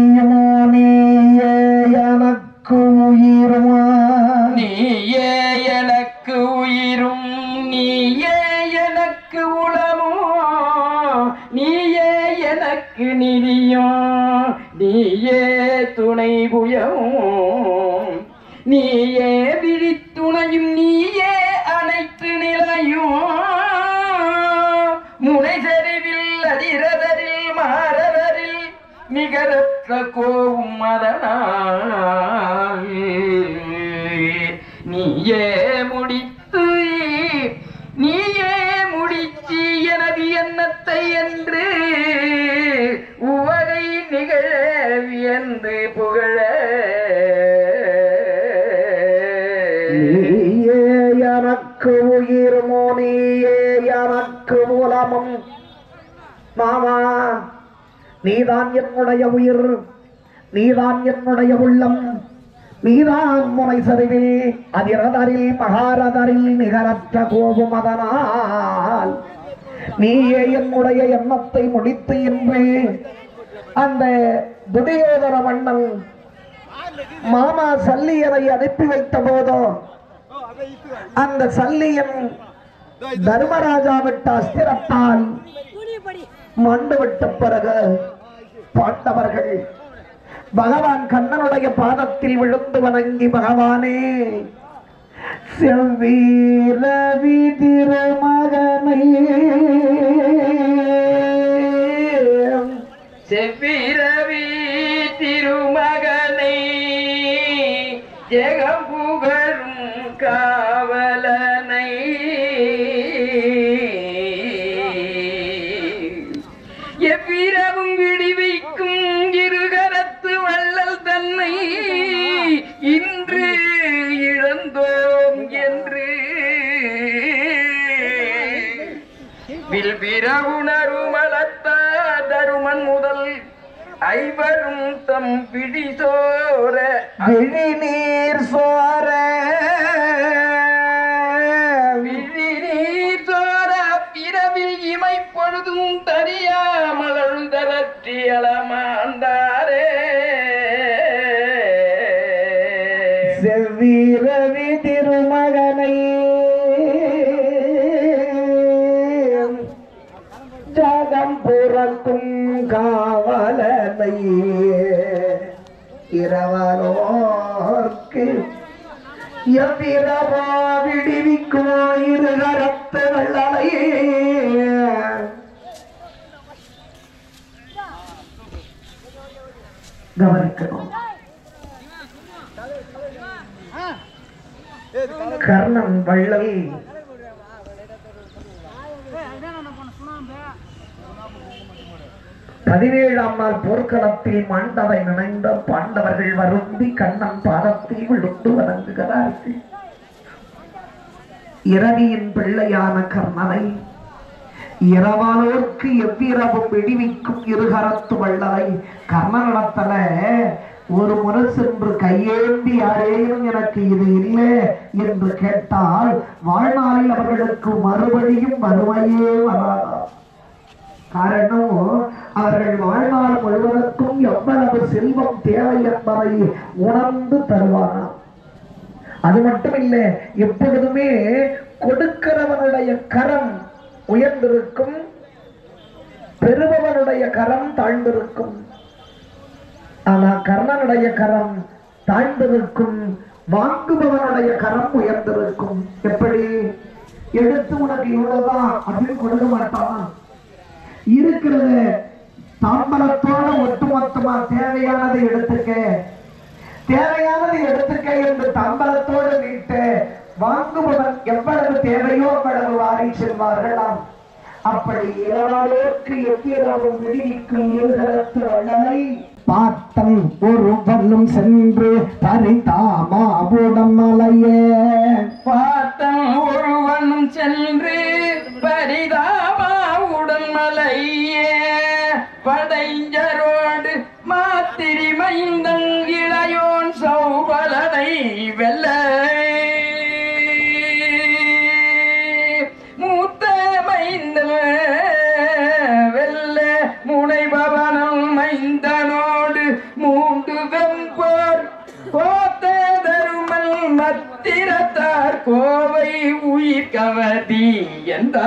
நீயுமோ நீயே எனக்கு உயிருமா நீயே எனக்கு உயிரும் நீயே எனக்கு உளமோ நீயே எனக்கு நிதியும் நீயே துணை புயமும் நீயே விழித்துணையும் நீயே அனைத்து நிலையும் முனை சரிவில் அதிரதரில் மாறவரில் நிகரற்ற கோவும் அதனால் நீயே முடித்து எனது எண்ணத்தை என்று உவகை நிகழ வியந்து புகழ நீயே எனக்கு உயிர்மோ நீயே எனக்கு மூலமும் மாமா நீதான் என்னுடைய உயிர் நீதான் என்னுடைய உள்ளம் நீதான் முனை சரிவில் அதிரதரில் மகாரதரில் நிகரற்ற கோபம் அதனால் நீயே என்னுடைய எண்ணத்தை முடித்து என்று அந்த துரியோதன மன்னன் மாமா சல்லியனை அனுப்பி வைத்த போதோ அந்த சல்லியன் தர்மராஜா விட்ட அஸ்திரத்தால் மண்டு விட்ட பிறகு பாண்டவர்கள் பகவான் கண்ணனுடைய பாதத்தில் விழுந்து வணங்கி பகவானே செவ்வீரவி திருமகனை செவ்விரவி திருமகனை ஜெகம் புகழும் காவலனை எவ்விரவும் விடுவிக்கும் இருகரத்து வள்ளல் தன்னை இன்று இழந்தோம் என்று வில்பிரவுணருமலத்த தருமன் முதல் ஐவரும் தம் பிடிசோர விழிநீர் சோர விழிநீர் சோர பிறவில் இமை பொழுதும் தறியாமல் அழுந்தரற்றி அலமாண்டாரே செவ்வீரவி திருமகனை ஜகம் புறக்கும் காவலனை இரவலோர்க்கு எவ்விரவா விடுவிக்குமோ இருகரத்து வள்ளலை கவனிக்கணும். கர்ணன் வள்ளல் 17ஆம் நாள் போர்க்களத்தில் மாண்டவை நினைந்த பாண்டவர்கள் வருந்தி கண்ணன் பாதத்தில் விழுந்து வணங்குகிறார்கள். இரவியின் பிள்ளையான கர்ணனை இரவானோர்க்கு எவ்விரவும் விடுவிக்கும் இருகரத்து வள்ளலை கர்ணனிடத்துல ஒரு முறை சென்று கையேந்தி யாரேனும் எனக்கு இது இல்லை என்று கேட்டால் வாழ்நாளில் அவர்களுக்கு மறுபடியும் வறுமையே வராதா. காரணம் அவர்கள் வாழ்நாள் முழுவதற்கும் எவ்வளவு செல்வம் தேவை என்பதை உணர்ந்து தருவாராம். அது மட்டும் இல்லை, எப்பொழுதுமே கொடுக்கிறவனுடைய கரம் உயர்ந்திருக்கும், பெறுபவனுடைய கரம் தாழ்ந்திருக்கும். ஆனா கர்ணனுடைய கரம் தாழ்ந்திருக்கும், வாங்குபவனுடைய கரம் உயர்ந்திருக்கும். எப்படி? எடுத்து உனக்கு இவ்வளவுதான் அப்படின்னு கொடுக்க மாட்டான். இருக்கிறத தாம்பலத்தோட ஒட்டுமொத்தமா தேவையானதை எடுத்துக்க என்று தாம்பலத்தோடு நீட்டு வாங்குபவன் எவ்வளவு தேவையோ அவ்வளவு வாரி செல்வார்களாம். அப்படி ஏழாளோருக்கு எவ்விரவும் விடுவிக்கும் இருகரத்து வள்ளலை பார்த்தம் ஒருவனும் சென்று பரிதாமாவுடன் மலையே பார்த்தம் ஒருவனும் சென்று பரிதாமாவுடன் மலையே படைஞ்சரோடு மாத்திரி மைந்தன் இளையோன் சௌபலனை வெல்ல மூத்த மைந்தன் வெல்ல முனைபவனம் மைந்தனோடு மூண்டு வெம்போர் கோத்த தருமல் மத்திரத்தார் கோவை உயிர் கவதி எந்த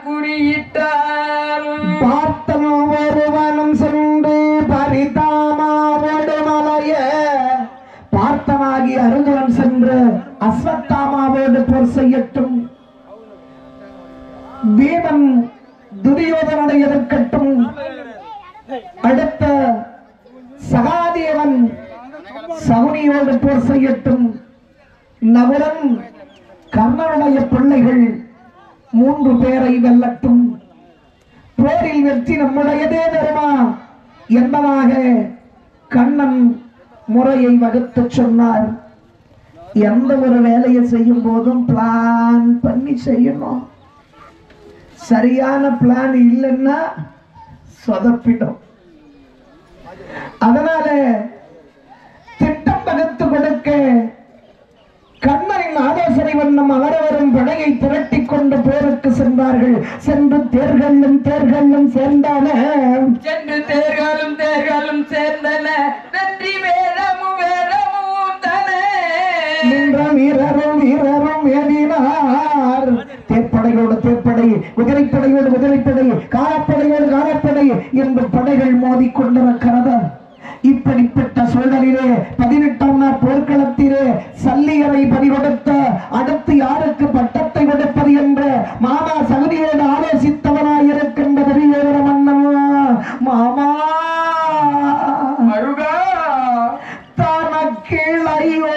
குறியிட்டார் பார்த்தன் ஒருவனும் சென்று பரிதாமாவோடு மலைய பார்த்தனாகி அருகுவன் சென்று அஸ்வத்தாமாவோடு போர் செய்யட்டும். பீமன் துரியோதனனை எதிர்க்கட்டும். அடுத்த சகாதேவன் சகுனியோடு போர் செய்யட்டும். நகுலன் கர்ணனுடைய பிள்ளைகள் 3 பேரை வெல்லட்டும். போரில் வெற்றி நம்முடையதே தருமா என்பதாக கண்ணன் முறையை வகுத்து சொன்னார். எந்த ஒரு வேலையை செய்யும் போதும் பிளான் பண்ணி செய்யணும். சரியான பிளான் இல்லைன்னா சொதப்பிடும். அதனால திட்டம் வகுத்து கொடுக்க கண்ணனின் ஆலோசனை வண்ணம் அவரவரும் படையை திரட்டிக் கொண்டு போருக்கு சென்றார்கள். சென்று தேர்களும் சேர்ந்தான சென்று தேர்களும் சேர்ந்தன நன்றி வேடமும் தனே நின்ற வீரரும் ஏறினார். தேர்ப்படையோடு தேர்ப்படை, குதிரைப்படையோடு குதிரைப்படை, காலப்படையோடு காலப்படை என்று படைகள் மோதிக்கொண்டிருக்கிறது. இப்படிப்பட்ட சூழலிலே 18ஆம் நாள் போர்க்களத்திலே சல்லியரை பறிகொடுத்த அடுத்து யாருக்கு பட்டத்தை கொடுப்பது என்று மாமா சகுனியோடு ஆலோசித்தவனாயிருக்கின்ற துரியோதன மன்னன் மாமா மருகா தனக்கிளையோ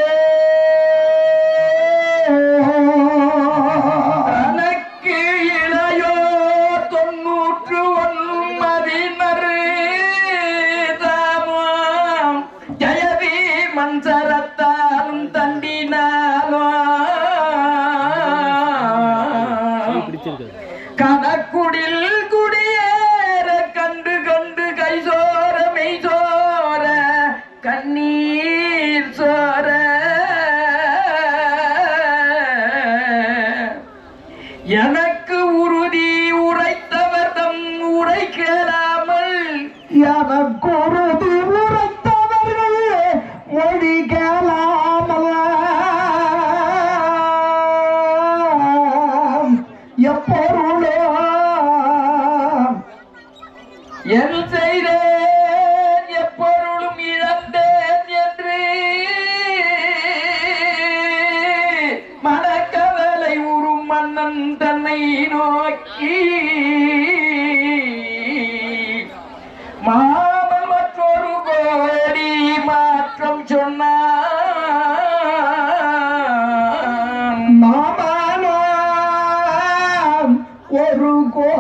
தனக்கு இளையோ 99 தாமாம் ஜயவி மஞ்சரத்தாலும் தண்டினாலும் கணக்குடில் குடியேற கண்டு கைசோர மெய்சோர கண்ணீர் சோர எனக்கு உறுதி உரைத்தவர் தம் உரை கேளாமல் எனக்கு உறுதி உரைத்தவர்கள் மொழி கேளாமல் எப்பொருளோ என் செய்தேன் எப்பொருளும் இழந்தேன் என்று மனக்கவலை உறும் மன்னன் தன்னை நோக்கி மாமல் மற்றொரு கோடி மாற்றம் சொன்னான். மாமானாம் ஒரு கோடி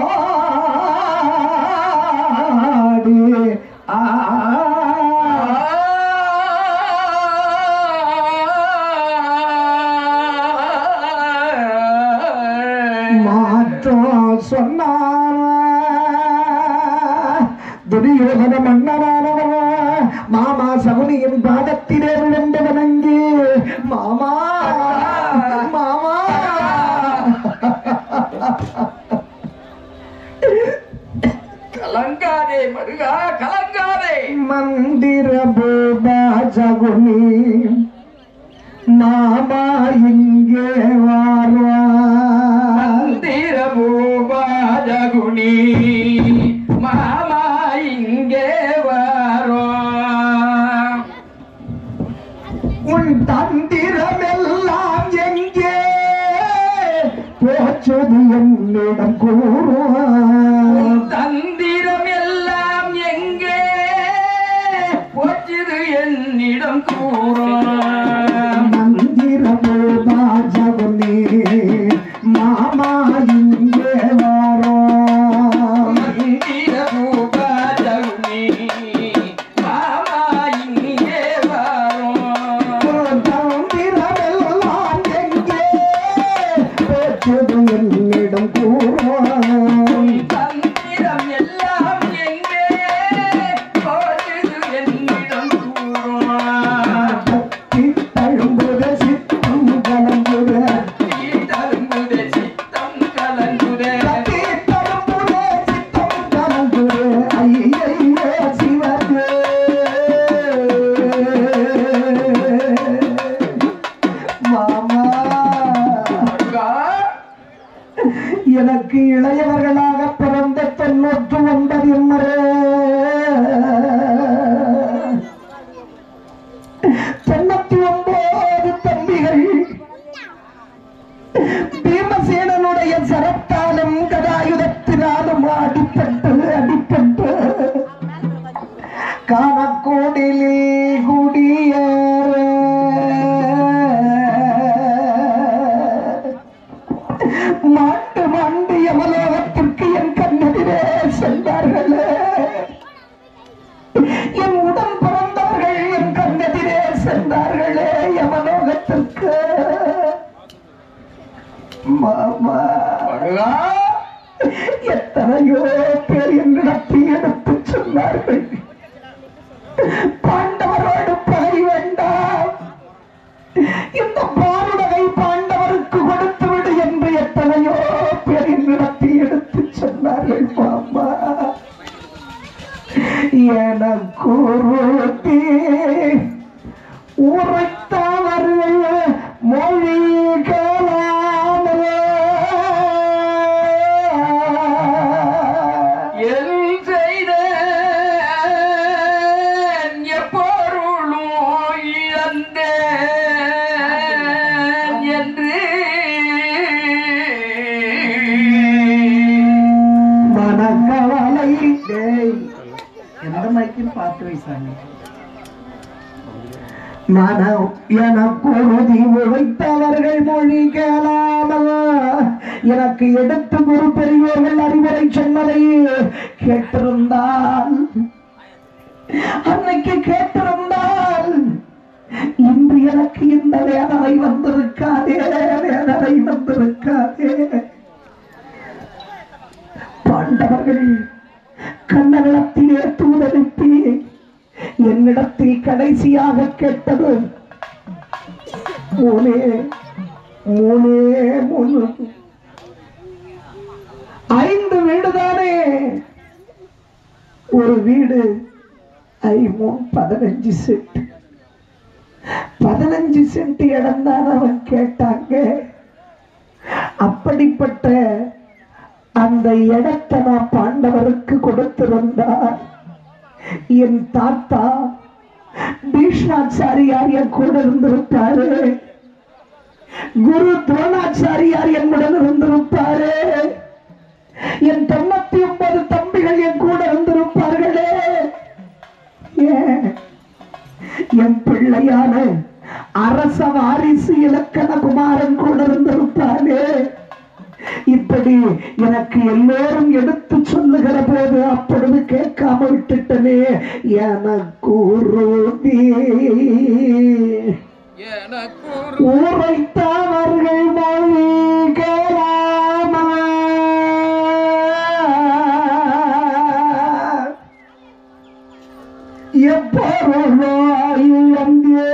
மாற்றம் சொன்னார். துரியோதன மன்னரானவர் மாமா சகுனியின் பாதத்திலே விழுந்து வணங்கி மாமா மாமா கலங்காதே மருகா கலங்காதே. மந்திர பூபா சகுனி மாமா இங்கே வாரா. மந்திர பூபாஜகுனி மாமா இங்கே வாரோ. உன் தந்திரமெல்லாம் எங்கே போச்சது என்னிடம் கூறுவார். தந்திரம் எல்லாம் எங்கே போச்சுது என்னிடம் கூறும். மந்திர பூபா சகுனி மாமா இங்கே வாரோ. மந்திர பூபாஜகுனி மாமா இங்கே வாரோ. தந்திரமெல்லாம் எங்கே போச்சது என்னிடம் கூறுவார். தந்திரம் எல்லாம் எங்கே போச்சுது என்னிடம் கூறும். எனக்கு இளையவர்களாக பிறந்த 99 99 தம்பிகள் பீமசேனனுடைய சரத்தாலும் கதாயுதத்தினாலும் அடிப்பட்டு காணக்கோடிலில் குடியேற மாண்டு யமலோகத்திற்கு என் கண்ணெதிரே சென்றார்களே. என் உடன் பிறந்தவர்கள் என் கண்ணெதிரே சென்றார்களே யமலோகத்திற்கு. மாமா எத்தனையோ பேர் என்னிடத்தை எடுத்து சொன்னார்கள், பாண்டவரோடு பகை வேண்டாம், இந்த பாருடகை பாண்டவருக்கு கொடுத்து விடு என்று எத்தனையோ பேர் என்னிடத்தில் எடுத்து சொன்னார்கள். மாமா எனக்கு உரைத்தவர்கள் மொழி எனக்குறுதி உழைத்தவர்கள் மொழி கேளாமல் எனக்கு எடுத்து குரு பெரியோர்கள் அறிவுரை சொன்னதை கேட்டிருந்தால், அன்னைக்கு கேட்டிருந்தால் இன்று எனக்கு இந்த வேதனை வந்திருக்காதே. பாண்டவர்கள் கண்ணனிடத்திலே தூதனுப்பி என்னிடத்தில் கடைசியாக கேட்டது 5 வீடுதானே. ஒரு வீடு 15 சென்ட், 15 சென்ட் இடம் தான் அவன் கேட்டாங்க. அப்படிப்பட்ட அந்த இடத்தை நான் பாண்டவருக்கு கொடுத்திருந்தார். என் தாத்தா பீஷ்மாச்சாரியார் என் கூட இருந்திருப்பாரு, குரு துரோணாச்சாரியார் என்னுடன் இருந்திருப்பாரு, என் 99 தம்பிகள் என் கூட இருந்திருப்பார்களே. என் பிள்ளையான அரச வாரிசு இலக்கண குமாரன் கூட இருந்திருப்பாரு. இப்படி எனக்கு எல்லோரும் எடுத்து சொல்லுகிற போது அப்பொழுது கேட்காம விட்டுட்டனே. எனக்கு உரைத்தவர்கள் மொழி கேளாமல் எப்பொருளோ இழந்தே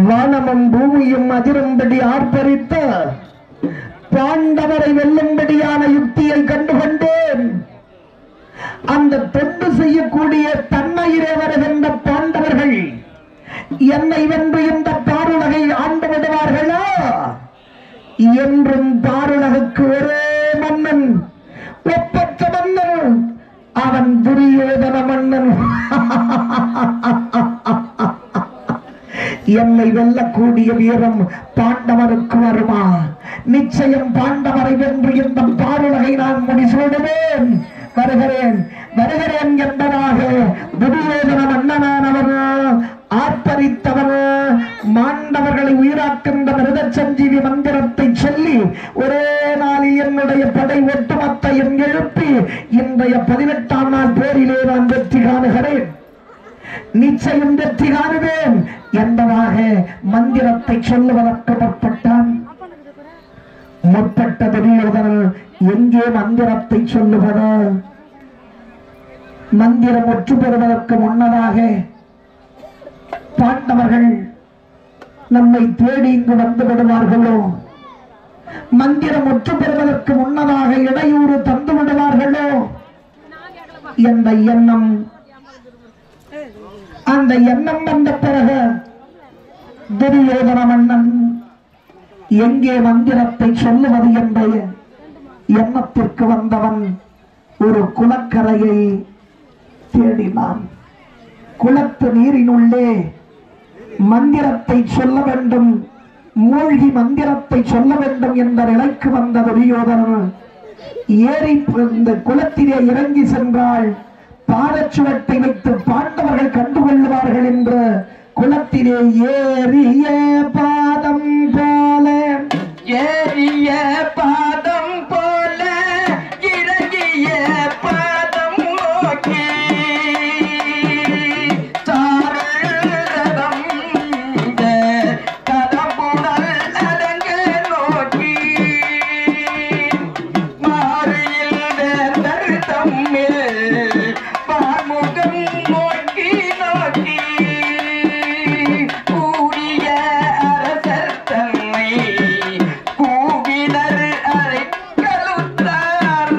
வானமும் பூமியும் அதிரும்படி ஆர்ப்பரித்த பாண்டவரை வெல்லும்படியான யுக்தியை கண்டுகொண்டேன். அந்த தொண்டு செய்யக்கூடிய தன்மையிலே வருகின்ற பாண்டவர்கள் என்னை வென்று இந்த பாருலகை ஆண்டு விடுவார்களா? என்றும் பாருலகுக்கு ஒரே மன்னன், அவன் துரியோதன மன்னன் என்னை வெல்லக்கூடிய வீரம் பாண்டவருக்கு வருமா? நிச்சயம் பாண்டவரை வென்று இந்த பாருலகை நான் முடிசூடுவேன். வருகிறேன் வருகிறேன் என்பதாக துரியோதன மன்னனானவர் ஆர்ப்பரித்தவர் மாண்டவர்களை உயிராக்கின்ற மிருத சஞ்சீவி மந்திரத்தை சொல்லி ஒரே நாளில் என்னுடைய படை ஒட்டுமொத்தையும் எழுப்பி இன்றைய 18ஆம் நாள் போரிலே நான் வெற்றி காணுகிறேன், நிச்சயம் வெற்றி காணுவேன் என்பதாக மந்திரத்தை சொல்லுவதற்கு முற்பட்டான். முற்பட்ட துரியோதனன் எங்கே மந்திரத்தை சொல்லுவது? மந்திரம் ஒற்று பெறுவதற்கு முன்னதாக பாண்டவர்கள் நம்மை தேடி இங்கு வந்து விடுவார்களோ, மந்திரம் ஒற்று பெறுவதற்கு முன்னதாக இடையூறு தந்து விடுவார்களோ என்ற எண்ணம், அந்த எண்ணம் வந்த பிறகு துரியோதன மன்னன் எங்கே மந்திரத்தை சொல்லுவது என்ற எண்ணத்திற்கு வந்தவன் ஒரு குளக்கரையை தேடினான். குளத்து நீரினுள்ளே மந்திரத்தை சொல்ல வேண்டும், மூழ்கி மந்திரத்தை சொல்ல வேண்டும் என்ற நிலைக்கு வந்த துரியோதனன் ஏறி இந்த குளத்திலே இறங்கி சென்றால் பாதச்சுவட்டை வைத்து பாண்டவர்கள் கண்டுகொள்வார்கள் என்று குளத்திலே ஏறிய பாதம் போல ஏறிய பாதம் போல இறங்கிய பாதம் நோக்கி சாரதம் கதம்புடல் அடங்க நோக்கி மாறியில் வேந்தர் தம்மில் பாமுகம் நோக்கி நோக்கி கூடிய அரசர் தம்மை கூவினர் அழைக்கலுற்றார்.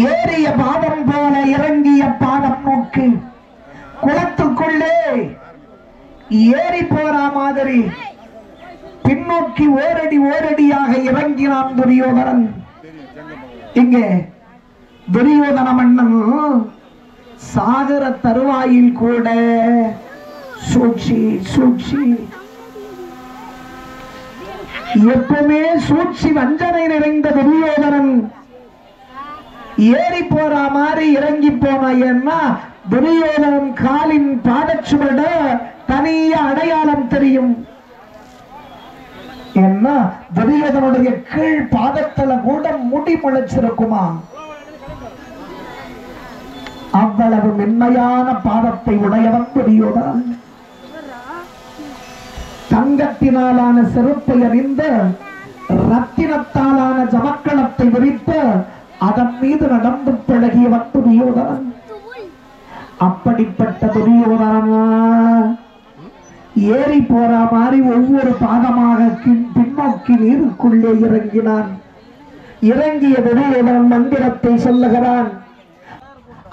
ஏறிய பாதம் போல இறங்கிய பாதம் நோக்கி குளத்துக்குள்ளே ஏறி போறா மாதிரி பின்னோக்கி ஓரடியாக இறங்கினான் துரியோதனன். இங்கே துரியோதன மன்னன் சாகர தருவாயில் கூட சூழ்ச்சி சூழ்ச்சி எப்பவுமே சூழ்ச்சி வஞ்சனை நிறைந்த துரியோதனன் ஏறி போறா மாதிரி இறங்கி போனா, ஏன்னா துரியோதனன் காலின் பாதச்சுவட தனிய அடையாளம் தெரியும். என்ன துரியோதனுடைய கீழ் பாதத்துல கூட முடி முளைச்சிருக்குமா? அவ்வளவு மென்மையான பாதத்தை உடையவன் துரியோதனன். தங்கத்தினாலான செருப்பை அணிந்த ரத்தினத்தாலான ஜமக்களத்தை விரித்து அதன் மீது நடந்து பழகியவன் துரியோதனன். அப்படிப்பட்ட துரியோதனன் ஏறி போற மாதிரி ஒவ்வொரு பாதமாக பின்னோக்கி நீருக்குள்ளே இறங்கினான். இறங்கிய துரியோதனன் மந்திரத்தை சொல்லுகிறான்.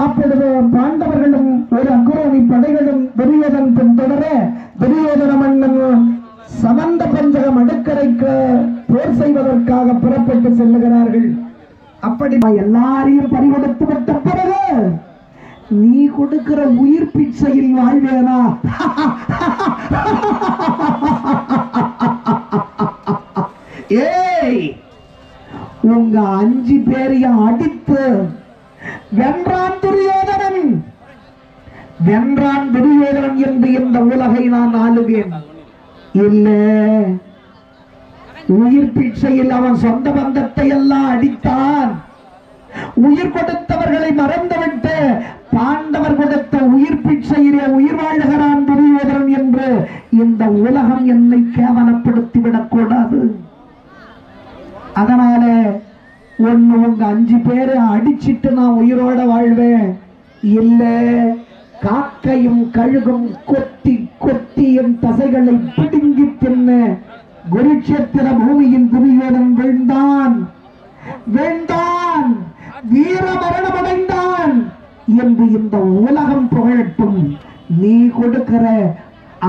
அப்பொழுது பாண்டவர்களும் ஒரு அக்குரோணி படைகளும் துரியோதன் பின்தொடர துரியோதன மன்னன் சமந்த பஞ்சகம் அடுக்கரைக்கு போர் செய்வதற்காக புறப்பட்டு செல்லுகிறார்கள். அப்படி எல்லாரையும் பறிகொடுத்து விட்ட பிறகு நீ கொடுக்கிற உயிர் பிச்சையில் வாழ்வேனா? ஏய், உங்க 5 பேரையும் அடித்து வென்றான் துரியோதனன். வென்றான் துரியோதனன் என்று இந்த உலகை நான் ஆளுவேன். இல்ல, உயிர் பிச்சையில் அவன் சொந்த பந்தத்தை எல்லாம் அடித்தான். உயிர் கொடுத்தவர்களை மறந்துவிட்டு பாண்டவர் கொடுத்த உயிர் பிச்சையிலே உயிர் வாழுகிறான் துரியோதனன் என்று இந்த உலகம் என்னை கேவலப்படுத்திவிடக் கூடாது. அதனால ஒன்னு உங்க 5 பேரை அடிச்சிட்டு நான் உயிரோட வாழ்வேன். இல்ல, காக்கையும் கழுகும் கொத்தி கொத்தி என் தசைகளை பிடுங்கி தின்ன குருட்சேத்திர பூமியில் துரியோதனன் வீழ்ந்தான் வீழ்ந்தான் வீர மரணமடைந்தான் என்று இந்த உலகம் புகழட்டும். நீ கொடுக்கிற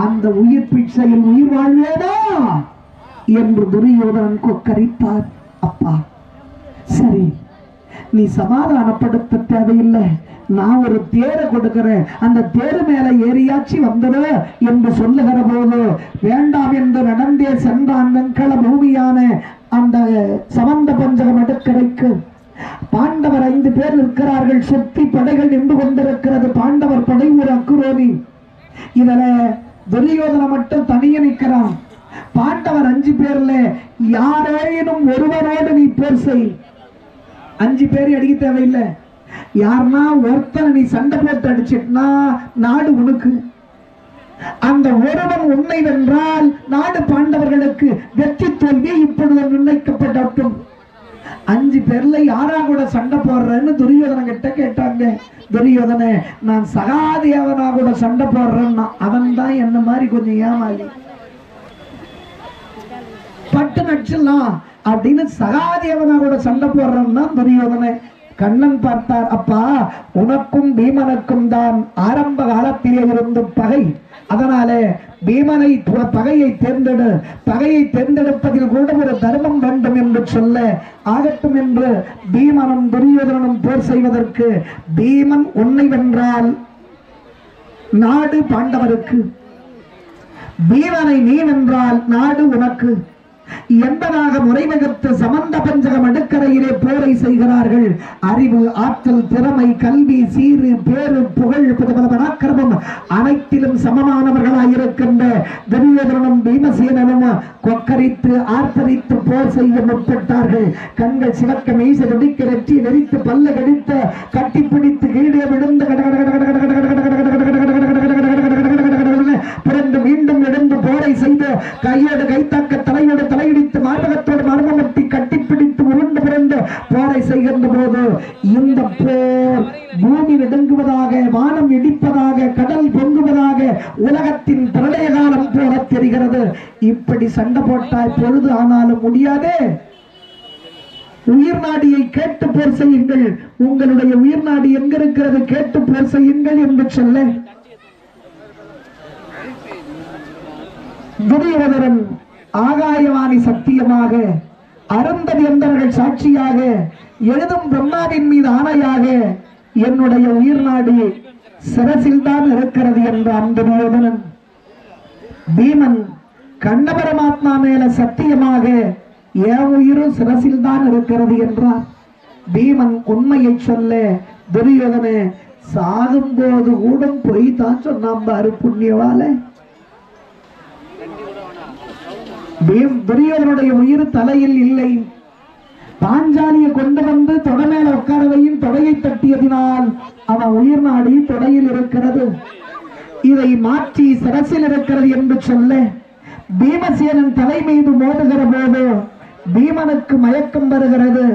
அந்த உயிர் பிச்சையில் உயிர் வாழ்வேதா என்று துரியோதனன் கொக்கரித்தார். அப்பா, சரி, நீ சமாதானப்படுத்த தேவையில்லை, நான் ஒரு தேரை கொடுக்கிறேன், அந்த தேரு மேல ஏறியாச்சு வந்துடு என்று சொல்லுகிற போது வேண்டாம் என்று நடந்தே சென்றான். வெண்கல பூமியான அந்த சமந்த பஞ்சகம் அடுக்கரைக்கு. பாண்டவர் 5 பேர் இருக்கிறார்கள். சுத்தி படைகள் நின்று கொண்டிருக்கிறது. பாண்டவர் படை ஒரு அக்குரோதி. இதுல துரியோதன மட்டும் தனியே நிற்கிறான். பாண்டவர் 5 பேர்ல யாரேனும் ஒருவரோடு நீ போர் செய். 5 பேர் அடிக்க தேவையில்லை. யாருன்னா ஒருத்தனை நீ சண்டை போட்டு அடிச்சிட்டுனா நாடு உனக்கு. அந்த ஒருவன் உன்னை வென்றால் நாடு பாண்டவர்களுக்கு வெற்றி தோல்வி இப்பொழுது நிர்ணயிக்கப்படட்டும். 5 பேர்ல யாரா கூட சண்டை போடுறேன்னு துரியோதன கிட்ட கேட்டாங்க. துரியோதன, நான் சகாதேவனா கூட சண்டை போடுறேன்னா அவன் தான் என்ன மாதிரி கொஞ்சம் ஏமாளி, பட்டு நடிச்சிடலாம் அப்படின்னு சகாதேவனா கூட சண்டை போடுறேன்னா துரியோதன. கண்ணன் பார்த்தார், அப்பா உனக்கும் பீமனுக்கும் தான் ஆரம்ப காலத்திலே இருந்து பகை, அதனால பீமனை பகையை தேர்ந்தெடு, பகையை தேர்ந்தெடுப்பதில் கூட ஒரு தர்மம் வேண்டும் என்று சொல்ல ஆகட்டும் என்று பீமனும் துரியோதனனும் போர் செய்வதற்கு. பீமன் உன்னை வென்றால் நாடு பாண்டவருக்கு, பீமனை நீ வென்றால் நாடு உனக்கு என்பதாக முறைவகுத்து சமந்த பஞ்சகம் அடுக்கரையிலே போரை செய்கிறார்கள். அறிவு, ஆற்றல், திறமை, கல்வி, சீரு, பேரு, புகழ், பராக்கிரமம் அனைத்திலும் சமமானவர்களாயிருக்கின்ற துரியோதனனும் பீமசேனனும் கொக்கரித்து ஆர்ப்பரித்து போர் செய்ய முற்பட்டார்கள். கண்கள் சிவக்க, மீசை துடிக்க, நெற்றி நெறித்து, பல்ல கடித்து, கட்டிப்பிடித்து கீழே விழுந்து பிறந்து மீண்டும் எழுந்து போரை செய்து கையோடு கைத்தாக்க, தலையோடு தலையிடித்து, மார்பகத்தோடு மர்மமட்டி கட்டிப்பிடித்து உருண்டு பிறந்து போரை செய்கின்ற போது இந்த போர் பூமி நடுங்குவதாக, வானம் இடிப்பதாக, கடல் பொங்குவதாக, உலகத்தின் பிரளய காலம் போல தெரிகிறது. இப்படி சண்டை போட்டால் பொழுது ஆனாலும் முடியாதே. உயிர் நாடியை கேட்டு போர் செய்யுங்கள், உங்களுடைய உயிர் நாடி எங்க இருக்கிறது கேட்டு போர் செய்யுங்கள் என்று சொல்ல துரியோதனன் ஆகாயவாணி சத்தியமாக, அருந்ததி என்பவர்கள் சாட்சியாக, எழுதும் பிரம்மாவின் மீது ஆணையாக என்னுடைய உயிர் நாடி சிரசில் தான் இருக்கிறது என்றான் துரியோதனன். பீமன் கண்ண பரமாத்மா மேல சத்தியமாக என் உயிரும் சிரசில் தான் இருக்கிறது என்றான். பீமன் உண்மையை சொல்ல துரியோதன சாகும் போது கூட பொய் தான் சொன்னான் பாரு புண்ணியவால. துரியோதனுடைய உயிர் தலையில் இல்லை. பாஞ்சாலியை கொண்டு வந்து தொடை மேல உட்காரவையும் தொடையை தட்டியதினால் அவன் உயிர் நாடி தொடையில் இருக்கிறது. இதை மாற்றி சிரசில் இருக்கிறது என்று சொல்ல பீமசேனன் தலை மீது மோதுகிற போது பீமனுக்கு மயக்கம் வருகிறது.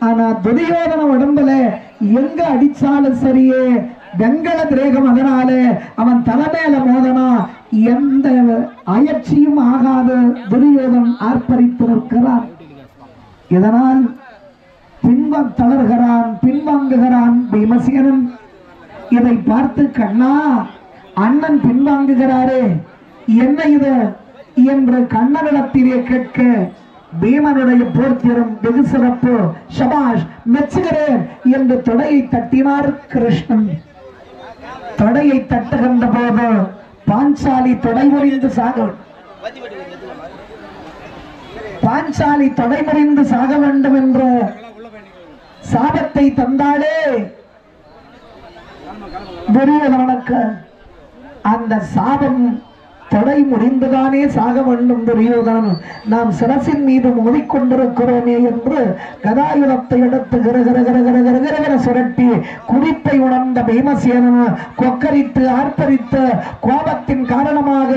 ஆனா துரியோதன உடம்புல எங்க அடிச்சாலும் சரியே வெங்கல திரேகம், அதனால அவன் தலைமையில மோதனா எந்த அயற்சியும் ஆகாது. துரியோதன் ஆர்ப்பரித்து நிற்கிறான். இதனால் தளர்கிறான், பின்வாங்குகிறான் பீமசேனன். இதை பார்த்து கண்ணா, அண்ணன் பின்வாங்குகிறாரே, என்ன இது என்று கண்ணனிடத்திலே கேட்க பீமனுடைய போர்த்திரம் வெகு சிறப்பு, ஷபாஷ், மெச்சுகிறேன் என்று தொடையை தட்டினார் கிருஷ்ணன். தொடையை தட்டுகின்ற போது பாஞ்சாலி தொடை முறிந்து சாக வேண்டும் என்ற சாபத்தை தந்தாலே துரியோதனனுக்கு அந்த சாபம் தொடை முறிந்துதானே சாக வேண்டும். துரியோதனன் நாம் சிரசின் மீது மோதிக்கொண்டிருக்கிறோமே என்று கதாயுதத்தை எடுத்து கிரகிர சுரட்டி குறிப்பை உணர்ந்த பீமசேனன் கொக்கரித்து ஆர்ப்பரித்து கோபத்தின் காரணமாக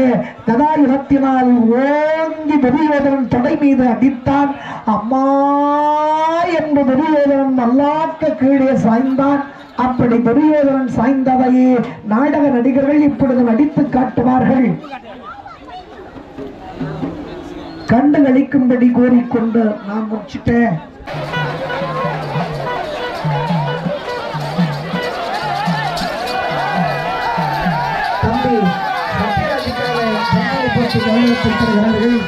கதாயுதத்தினால் ஓங்கி துரியோதனன் தொடை மீது அடித்தான். அம்மா என்று துரியோதனன் மல்லாக்க கீழே சாய்ந்தான். அப்படி துரியோதனன் சாய்ந்ததையே நாடக நடிகர்கள் இப்பொழுது நடித்து காட்டுவார்கள். கண்டு கழிக்கும்படி கோரிக்கொண்டு நான் முடிச்சிட்டேன். தம்பி சத்யராஜுக்காக போட்டு கவனத்திருக்கிறார்கள்.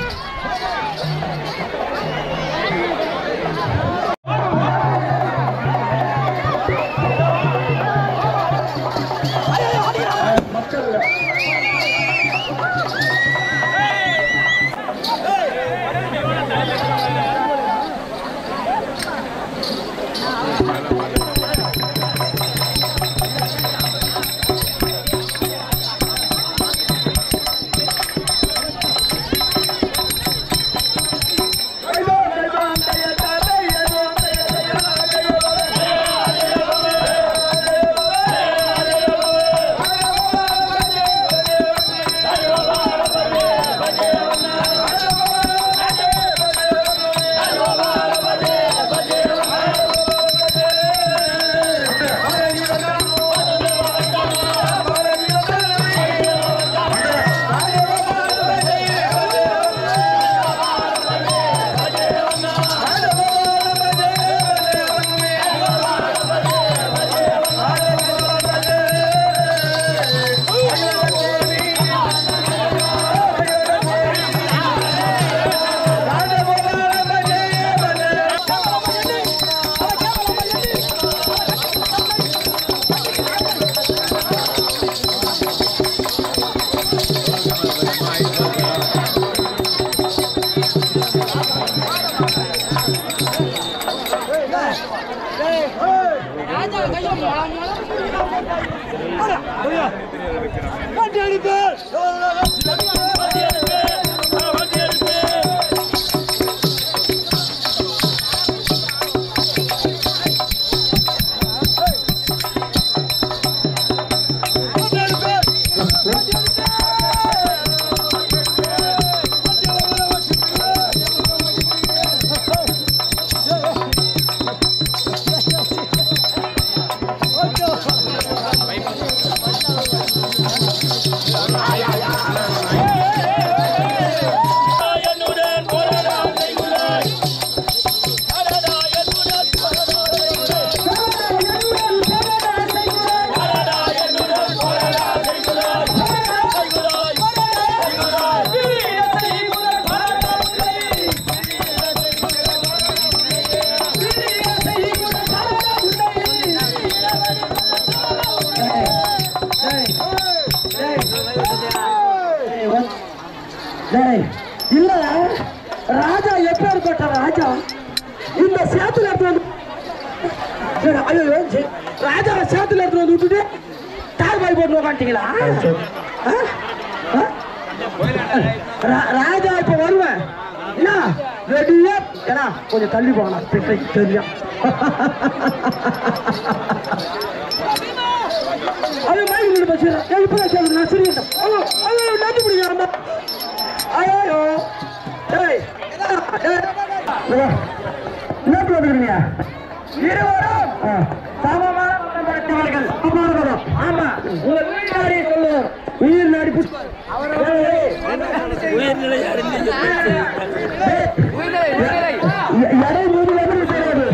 இல்ல ராஜா எப்பேற்பட்ட ராஜா இந்த சேத்துல எடுத்து ஐயோ ராஜா சேத்துல எடுத்து வந்து விட்டுட்டு தார் பாய் போட்டு உட்காந்துட்டீங்களா? ராஜா இப்ப வருவேன் என்ன ரெடியா ஏன்னா கொஞ்சம் தள்ளி போகலாம் தெரியும். அது மைக்கு பச்சு இப்பதான் கேட்குறேன் நான் சரி நன்றி பிடிக்காம ஐயோ என்ன பண்ணுறீங்க இருவரும் சமமான படைத்தவர்கள். ஆமா உங்க வீட்டாரே சொல்லுவோம் உயிர் நாடி உயிர்நிலை எடை மீது எப்படி தெரியாது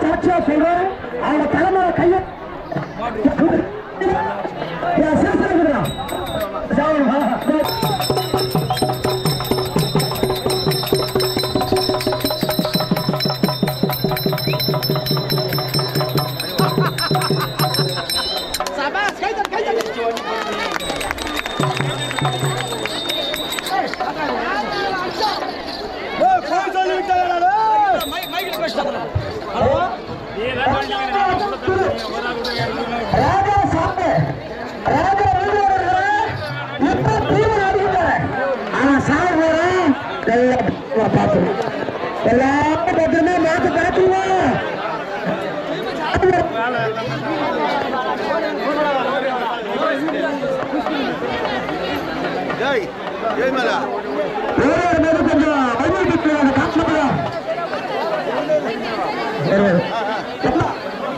சாட்சியா சொல்றேன். அவங்க தலைமையில கைய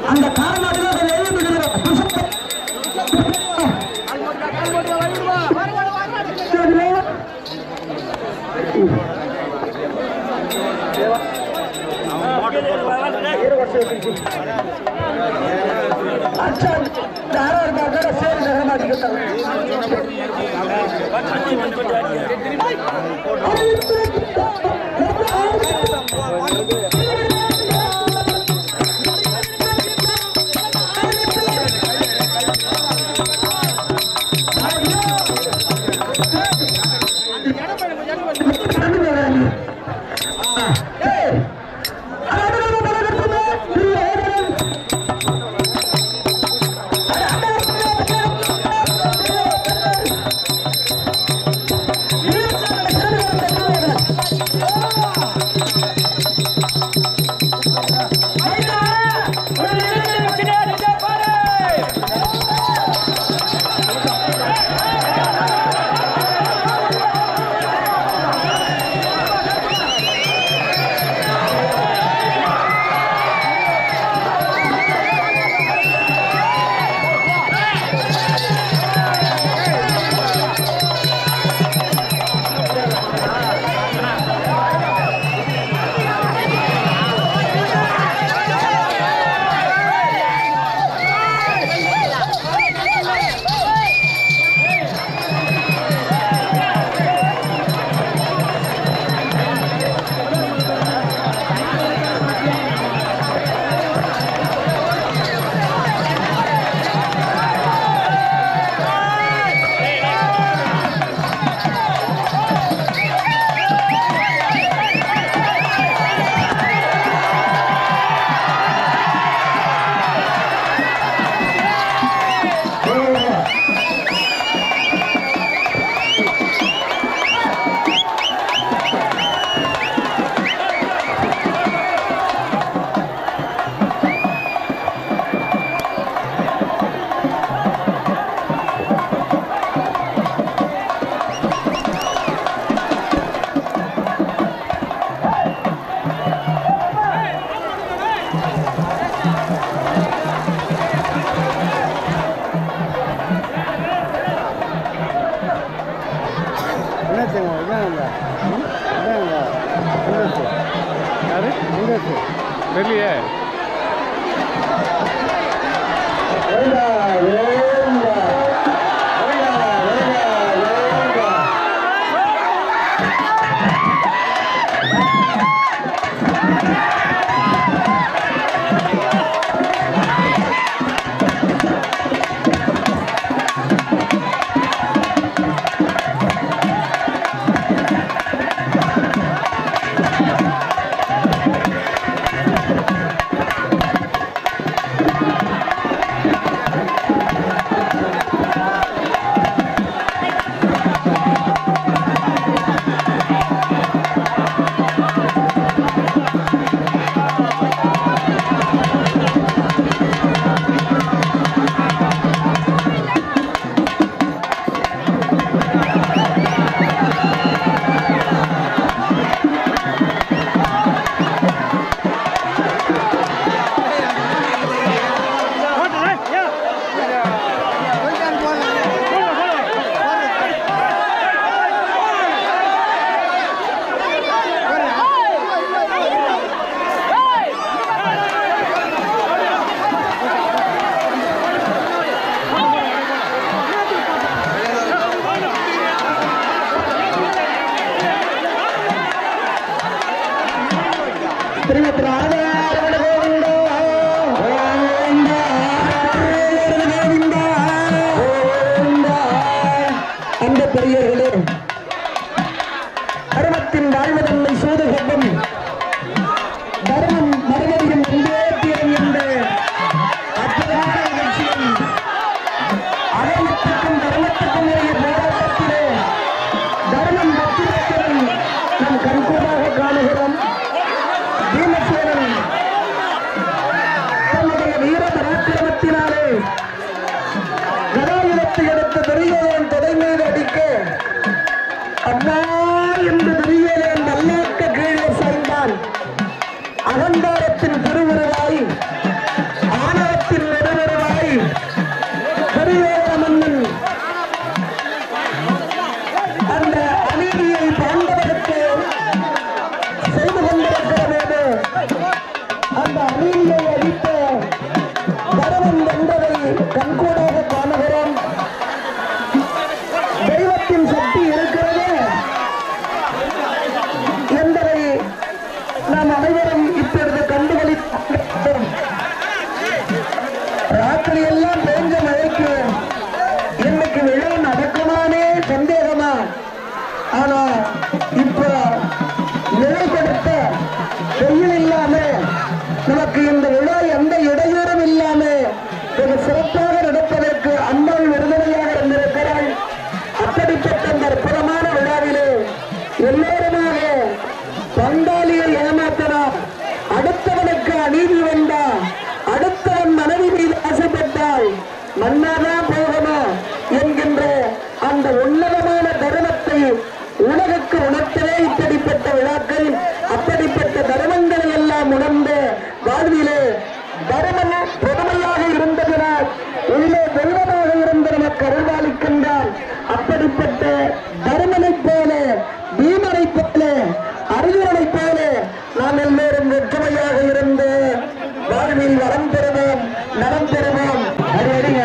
அந்த காரணமாக வெளியே வீர பராக்கிரமத்தினாலே கதாயுதத்தை எடுத்த துரியோதனன் தொடை மீது அடிக்க அம்மா என்று துரியோதனன் நல்லாக்க கீழே சாய்ந்தான். அகங்காரத்தின் திருவுருவாய், ஆணவத்தின் நடுவருவாய் துரியோதன மன்னன் அந்த அநீதியை பாண்டவனுக்கு செய்து கொண்டிருக்கிற போது அந்த அநீதியை அளித்த தரவன் வென்றதை கண்கூடாக காணுகிறோம். தெய்வத்தின் சக்தி இருக்கிறது என்பதை நாம் அனைவரும் இப்பொழுது கண்டுகளித்தோம். ராத்திரி எல்லாம் பெய்ஞ்ச மழைக்கு இன்னைக்கு விழா நடக்குமானே சந்தேகமா. ஆனா இப்ப நிலை கொடுத்த வெயில் இல்லாம நமக்கு இந்த விழா எந்த இடையூறும் இல்லாம ஒரு சிறப்பாக நடப்பதற்கு அம்மாள் விருதுரையாக இருந்திருக்கிறாள். அப்படிப்பட்ட அந்த அற்புதமான விழாவிலே எல்லோருமாக பங்காளியை ஏமாற்றலாம், அடுத்தவனுக்கு அநீதி வந்தா, அடுத்தவன் மனைவி மீது ஆசைப்பட்டால் மன்னாதான் போகணும் என்கின்ற அந்த உன்னதமான தருணத்தை உலகுக்கு உணர்த்தவே இப்படிப்பட்ட விழாக்கள். அப்படிப்பட்ட தர்மங்களை எல்லாம் உணர்ந்து வாழ்விலே தர்மம் பெருமையாக இருந்ததினால் உள்ளே தெய்வமாக இருந்த நமக்கு அருள்வாளிக்கின்றால். அப்படிப்பட்ட தர்மனைப் போல, பீமனைப் போல, அர்ஜுனனைப் போல நாம் எல்லோரும் ஒற்றுமையாக இருந்து வாழ்வில் வரம் பெறுவோம், நலம் பெறுவோம். அறிவறிங்க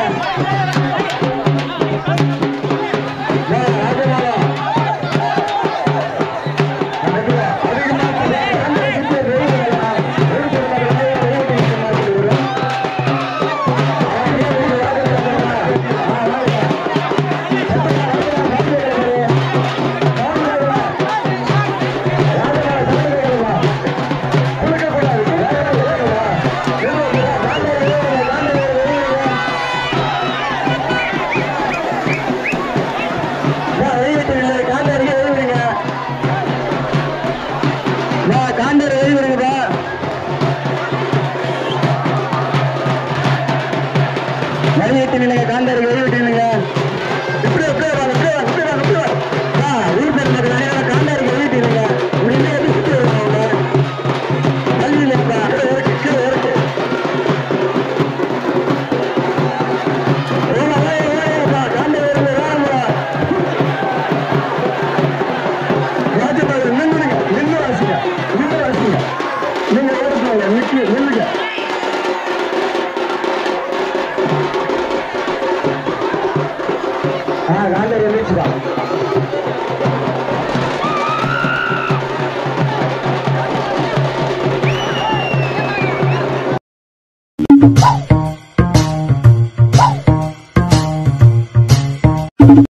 காந்தாருக்கு வெளியிட்டு